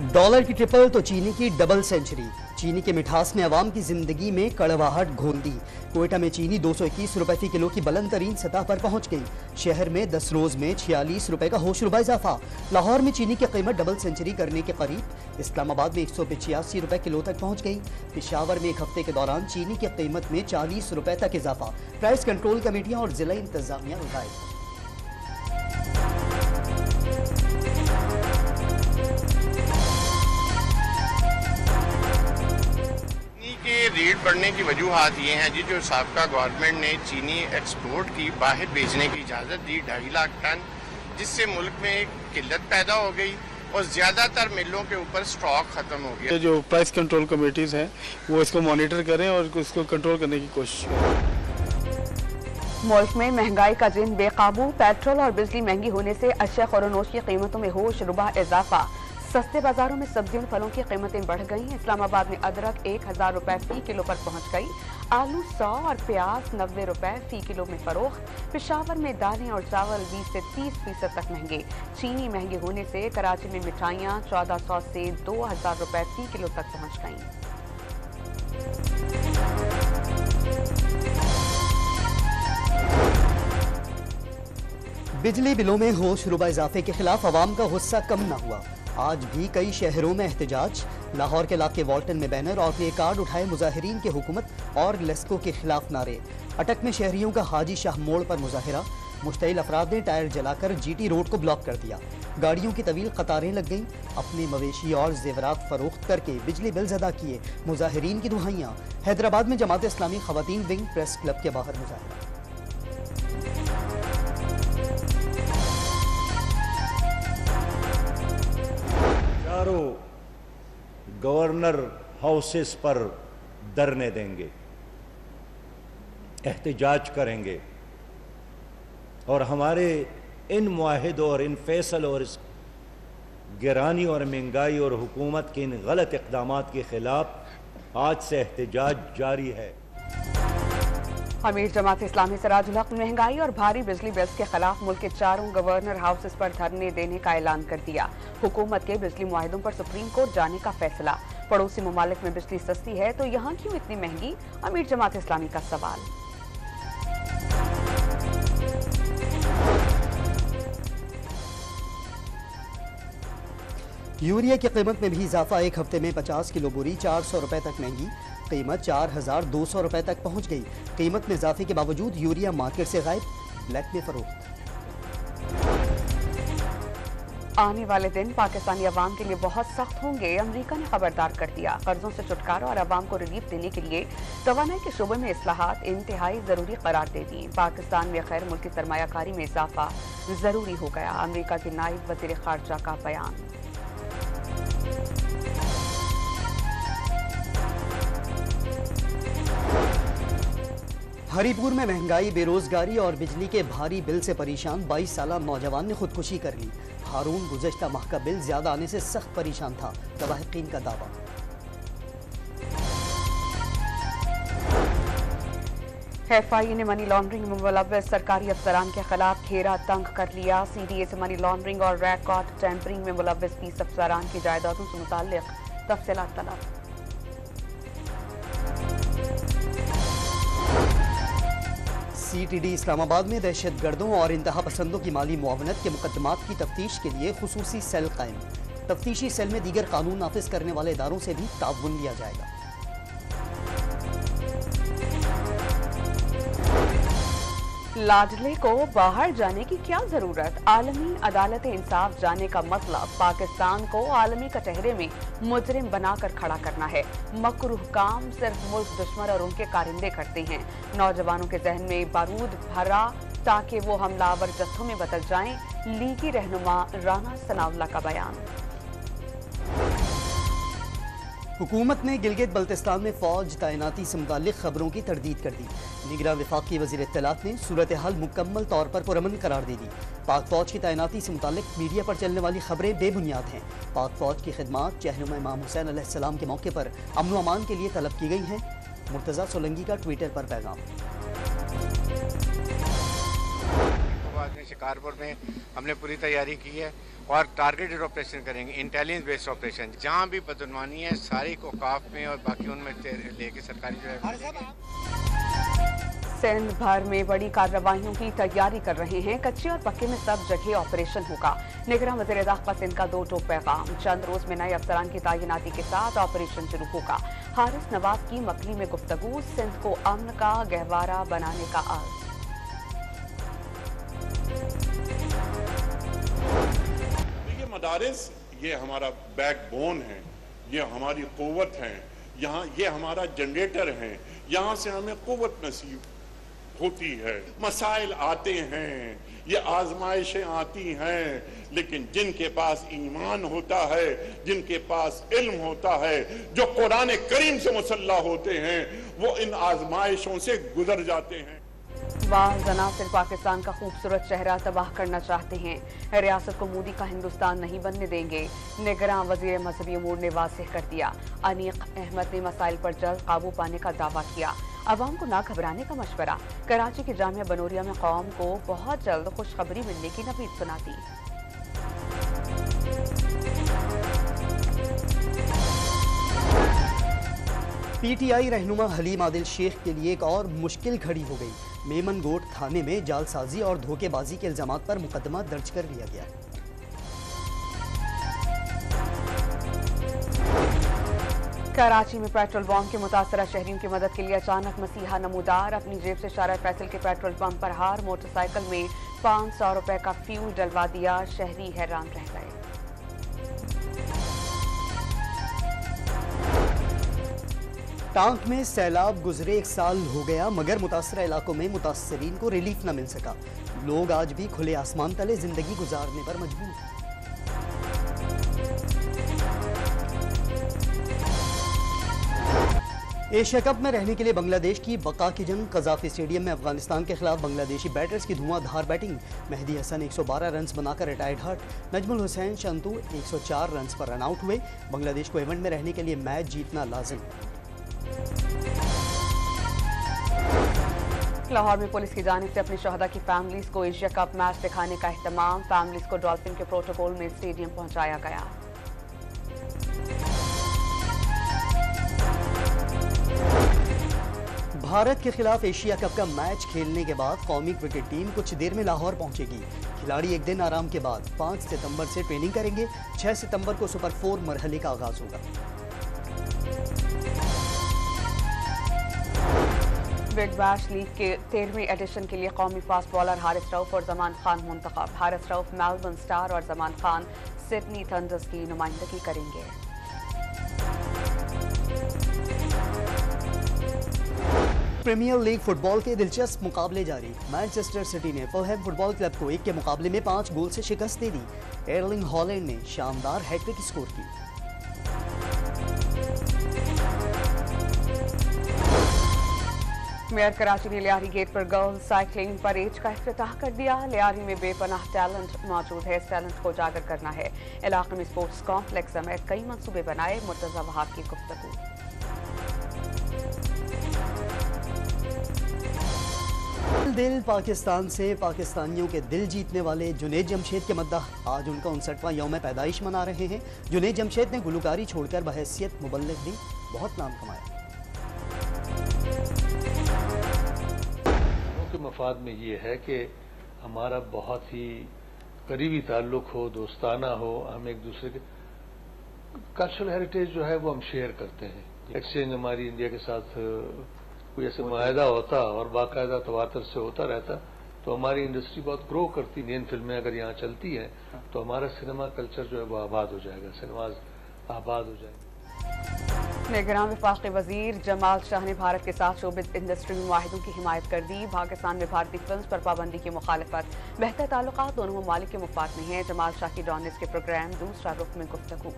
Dollar की triple तो चीनी की डबल सेंचुरी। चीनी के मिठास ने अवाम की जिंदगी में कड़वाहट घोल दी। कोयटा में चीनी 221 रुपए फी किलो की बुलंद तरीन सतह पर पहुंच गई। शहर में 10 रोज में 46 रुपए का होशरुबा इजाफा। लाहौर में चीनी की कीमत डबल सेंचुरी करने के करीब। इस्लामाबाद में 185 रुपए किलो तक पहुंच गई। पेशावर में एक हफ्ते के दौरान चीनी की कीमत में 40 रुपए तक इजाफा। प्राइस कंट्रोल कमेटियां और जिला इंतजामिया गायब। रेट बढ़ने की वजूहात ये हैं जी, जो साबका गवर्नमेंट ने चीनी एक्सपोर्ट की बाहर भेजने की इजाज़त दी 2.5 लाख टन, जिससे मुल्क में एक किल्लत पैदा हो गई और ज़्यादातर मिलों के ऊपर स्टॉक ख़त्म हो गया। जो प्राइस कंट्रोल कमेटीज़ हैं वो इसको मॉनिटर करें और इसको कंट्रोल करने की कोशिश करें। मुल्क में महंगाई का जिन बेकाबू। पेट्रोल और बिजली महंगी होने से अशिया खौरनोश की कीमतों में होशरुबा इजाफा। सस्ते बाजारों में सब्जियों और फलों की कीमतें बढ़ गईं। इस्लामाबाद में अदरक 1000 रुपए फी किलो पर पहुंच गई। आलू 100 और प्याज 90 रुपए फी किलो में फरोख्त। पेशावर में दालें और चावल 20 से 30% तक महंगे। चीनी महंगे होने से कराची में मिठाइयाँ 1400 से 2000 रुपए फी किलो तक पहुंच गईं। बिजली बिलों में होशरुबा इजाफे के खिलाफ अवाम का गुस्सा कम न हुआ। आज भी कई शहरों में एहतजाज। लाहौर के इलाके वाल्टन में बैनर और प्ले कार्ड उठाए मुजाहिरीन के हुकूमत और लेस्को के खिलाफ नारे। अटक में शहरियों का हाजी शाह मोड़ पर मुजाहिरा। मुश्तइल अफराद ने टायर जलाकर जीटी रोड को ब्लॉक कर दिया। गाड़ियों की तवील कतारें लग गईं। अपने मवेशी और जेवरात फरोख्त करके बिजली बिल अदा किए मुजाहिरीन की दुहाइयां। हैदराबाद में जमात इस्लामी खवातीन विंग प्रेस क्लब के बाहर मुजाहिरा। गवर्नर हाउसेस पर धरने देंगे, एहतजाज करेंगे और हमारे इन मुआहिदों और इन फैसलों और इस गिरानी और महंगाई और हुकूमत के इन गलत इक़दामात के खिलाफ आज से एहतजाज जारी है। अमीर जमात इस्लामी सिराजुल हक ने महंगाई और भारी बिजली बिल्स के खिलाफ मुल्क के 4 गवर्नर हाउसेस पर धरने देने का ऐलान कर दिया। हुकूमत के बिजली मुआहिदों पर सुप्रीम कोर्ट जाने का फैसला। पड़ोसी ममालिक में बिजली सस्ती है तो यहाँ क्यों इतनी महंगी? अमीर जमात इस्लामी का सवाल। यूरिया की कीमत में भी इजाफा। एक हफ्ते में 50 किलो बोरी 400 रुपए तक महंगी। कीमत 4200 रुपए तक पहुंच गई। कीमत में इजाफे के बावजूद यूरिया मार्केट से गायब, ब्लैक में फरोख्त। आने वाले दिन पाकिस्तानी अवाम के लिए बहुत सख्त होंगे। अमरीका ने खबरदार कर दिया। कर्जों से छुटकारा और अवाम को रिलीफ देने के लिए तवानाई के शोबे में इस्लाहात इंतहाई जरूरी करार दे दी। पाकिस्तान में गैर मुल्की सरमायाकारी में इजाफा जरूरी हो गया। अमरीका के नायब वजीर खारजा का बयान। हरीपुर में महंगाई, बेरोजगारी और बिजली के भारी बिल से परेशान 22 साला नौजवान ने खुदकुशी कर ली। हारून गुज़श्ता माह का बिल ज्यादा आने से सख्त परेशान था, तवाहिकीन का दावा। एफआईए ने मनी लॉन्ड्रिंग में मुलव्वस सरकारी अफसरान के खिलाफ घेरा तंग कर लिया। सीडीए से मनी लॉन्ड्रिंग और रिकॉर्ड टैंपरिंग में मुलव्वस 30 अफसरान की जायदादों से मुताल्लिक तफसीलात तलब। सीटीडी इस्लामाबाद में दहशतगर्दों और इंतहा पसंदों की माली मुआवनत के मुकदमात की तफ्तीश के लिए खुसूसी सेल कायम। तफ्तीशी सेल में दीगर कानून नाफिज करने वाले इदारों से भी ताउन लिया जाएगा। लाडले को बाहर जाने की क्या जरूरत? आलमी अदालत इंसाफ जाने का मतलब पाकिस्तान को आलमी कटहरे में मुजरिम बनाकर खड़ा करना है। मकरूह काम सिर्फ मुल्क दुश्मन और उनके कारिंदे करते हैं। नौजवानों के जहन में बारूद भरा ताकि वो हमलावर जत्थों में बदल जाएं। लीगी रहनुमा राना सनाउल्लाह का बयान। हुकूमत ने गिलगित बल्तिस्तान में फौज तैनाती से मुताल्लिक खबरों की तरदीद कर दी। निगरान वफाकी वज़ीर इत्तलात ने सूरत हाल मुकम्मल तौर पर पुरअमन करार दे दी। पाक फौज की तैनाती से मुताल्लिक मीडिया पर चलने वाली खबरें बेबुनियाद हैं। पाक फौज की खिदमात रहनुमा इमाम हुसैन अलैहिस्सलाम के मौके पर अमन व अमान के लिए तलब की गई हैं। मुर्तज़ा सोलंकी का ट्विटर पर पैगाम। अपने शिकारपुर में हमने पूरी तैयारी की है और टारगेटेड ऑपरेशन करेंगे, इंटेलिजेंस बेस्ड ऑपरेशन। जहाँ भी बदनवानी है सारी को औकाफ में और बाकी उनमें लेके सरकारी जो है। सिंध भर में बड़ी कार्रवाइयों की तैयारी कर रहे हैं। कच्चे और पक्के में सब जगह ऑपरेशन होगा। निगरां वज़ीर दाखिला सिंध का 2 टोक पैगाम। चंद रोज में नए अफसरान की तैनाती के साथ ऑपरेशन शुरू होगा। हारिस नवाज की मकली में गुफ्तगू। सिंध को अमन का गहवारा बनाने का अर्ज। देखिए, मदारिस ये हमारा बैकबोन है, ये हमारी क़ुव्वत है, यहाँ ये हमारा जनरेटर है, यहाँ से हमें क़ुव्वत नसीब होती है। मसाइल आते हैं, ये आजमाइशें आती हैं, लेकिन जिनके पास ईमान होता है, जिनके पास इल्म होता है, जो कुरान करीम से मुसल्ला होते हैं, वो इन आजमाइशों से गुजर जाते हैं। वाह पाकिस्तान का खूबसूरत चेहरा तबाह करना चाहते हैं। रियासत को मोदी का हिंदुस्तान नहीं बनने देंगे। निगरां वज़ीर मजहबी अमूर ने वाज़ेह कर दिया। अनीक अहमद ने मसाइल पर जल्द काबू पाने का दावा किया। अवाम को ना घबराने का मशवरा। कराची की जामिया बनोरिया में कौम को बहुत जल्द खुशखबरी मिलने की नवीद सुना दी। पीटीआई रहनुमा हलीम आदिल शेख के लिए एक और मुश्किल खड़ी हो गई। मेमन गोट थाने में जालसाजी और धोखेबाजी के इल्जामात पर मुकदमा दर्ज कर लिया गया। कराची में पेट्रोल बम के मुतासरा शहरियों की मदद के लिए अचानक मसीहा नमूदार। अपनी जेब से शारा फैसल के पेट्रोल पंप पर हार मोटरसाइकिल में 500 रुपए का फ्यूल डलवा दिया। शहरी हैरान रह गए। टांक में सैलाब गुजरे 1 साल हो गया, मगर मुतासरा इलाकों में मुतासरीन को रिलीफ न मिल सका। लोग आज भी खुले आसमान तले जिंदगी गुजारने पर मजबूर। एशिया कप में रहने के लिए बांग्लादेश की बका की जंग। कज़ाफी स्टेडियम में अफगानिस्तान के खिलाफ बांग्लादेशी बैटर्स की धुआंधार बैटिंग। मेहदी हसन 112 रन्स बनाकर retired hurt. Najmul Hossain Shanto 104 runs पर रन आउट हुए। बांग्लादेश को इवेंट में रहने के लिए मैच जीतना लाजिम। लाहौर में पुलिस की जानिब से अपने शहदा की फैमिलीज को एशिया कप मैच दिखाने का एहतमाम। फैमिलीज को डॉल्फिन के प्रोटोकॉल में स्टेडियम पहुंचाया गया। भारत के खिलाफ एशिया कप का मैच खेलने के बाद कौमी क्रिकेट टीम कुछ देर में लाहौर पहुंचेगी। खिलाड़ी एक दिन आराम के बाद 5 सितंबर से ट्रेनिंग करेंगे। 6 सितंबर को सुपर 4 मरहले का आगाज होगा। बिग बैश लीग के 13वें एडिशन के लिए कौमी फास्ट बॉलर हारिस रऊफ और जमान खान मुंतखब। हारिस रऊफ मेलबर्न स्टार और जमान खान सिडनी थंडर्स की नुमाइंदगी करेंगे। प्रीमियर लीग फुटबॉल के दिलचस्प मुकाबले जारी। मैनचेस्टर सिटी ने फुलहैम फुटबॉल क्लब को 1 के मुकाबले में 5 गोल से शिकस्त दे दी। एर्लिंग हॉलैंड ने शानदार हैट्रिक स्कोर की। मेयर कराची ने लियारी गेट पर गर्ल्स साइकिलिंग परेड का इफ्तिताह कर दिया। लियारी में बेपनाह टैलेंट मौजूद है। इस टैलेंट को उजागर करना है। इलाके में स्पोर्ट्स कॉम्प्लेक्स समेत कई मंसूबे बनाए। मुर्तजा वहाब की गुफ्तगू। दिल पाकिस्तान से पाकिस्तानियों के दिल जीतने वाले जुनैद जमशेद के मद्दाह आज उनका 59वां यौम पैदाइश मना रहे हैं। जुनैद जमशेद ने गुलकारी छोड़कर बहैसियत मुबल्लिग भी बहुत नाम कमाया। के मफाद में ये है कि हमारा बहुत ही करीबी ताल्लुक हो, दोस्ताना हो, हम एक दूसरे के कल्चरल हेरिटेज जो है वो हम शेयर करते हैं। एक्सचेंज हमारी इंडिया के साथ कोई ऐसे मुआहदा होता और बाकायदा तवातर से होता रहता तो हमारी इंडस्ट्री बहुत ग्रो करती। इंडियन फिल्में अगर यहाँ चलती हैं तो हमारा सिनेमा कल्चर जो है वो आबाद हो जाएगा, सिनेमाज आबाद हो जाएंगे। निगरां वफाकी वजीर जमाल शाह ने भारत के साथ शोबिज़ इंडस्ट्री में मुआहिदों की हिमायत कर दी। पाकिस्तान में भारतीय फिल्म पर पाबंदी की मुखालफत। बेहतर ताल्लुकात दोनों ममालिक के मुफाद में हैं। जमाल शाह की डॉनिस के प्रोग्राम दूसरा रुख में गुफ्तगू।